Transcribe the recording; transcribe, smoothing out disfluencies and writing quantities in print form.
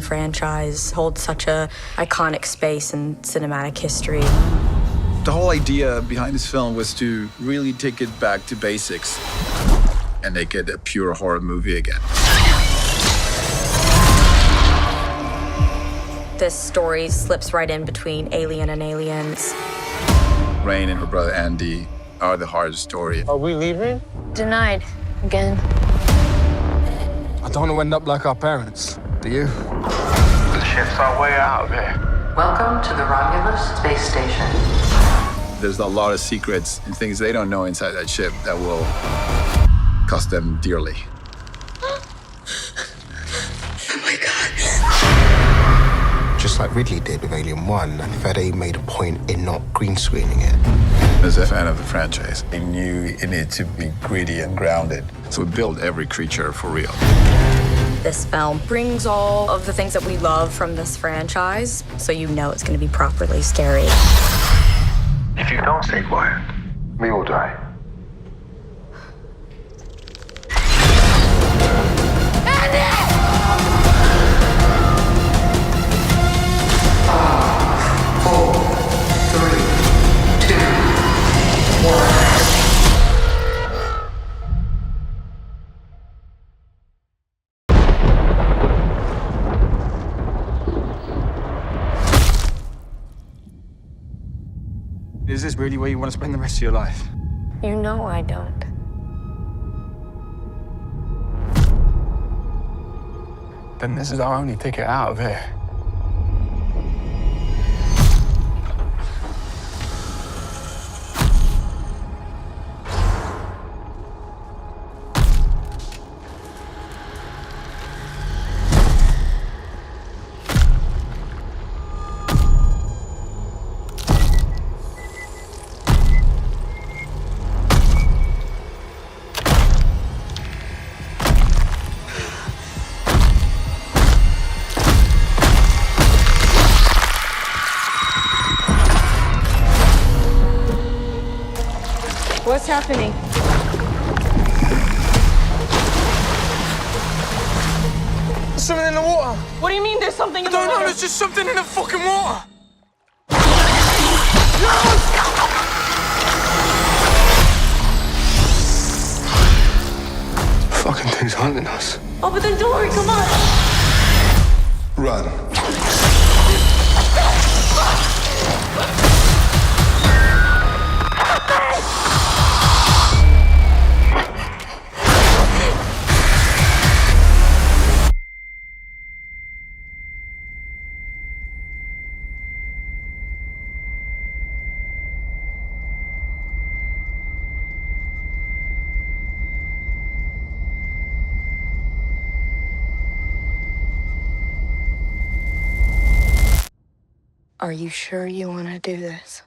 Alien franchise holds such a iconic space in cinematic history. The whole idea behind this film was to really take it back to basics and make it a pure horror movie again. This story slips right in between Alien and Aliens. Rain and her brother Andy are the hard story. Are we leaving? Denied. Again. I don't want to end up like our parents. Do you? The ship's our way out of here. Welcome to the Romulus space station. There's a lot of secrets and things they don't know inside that ship that will cost them dearly. Oh my God. Just like Ridley did with Alien 1, and Fede made a point in not green screening it. As a fan of the franchise, I knew it needed to be gritty and grounded. So we built every creature for real. This film brings all of the things that we love from this franchise, so you know it's going to be properly scary. If you don't stay quiet, we will die. Is this really where you want to spend the rest of your life? You know I don't. Then this is our only ticket out of here. What's happening? There's something in the water. What do you mean there's something in the water? I don't know, there's just something in the fucking water. Fucking thing's hunting us. Open the door, come on. Run. Are you sure you want to do this?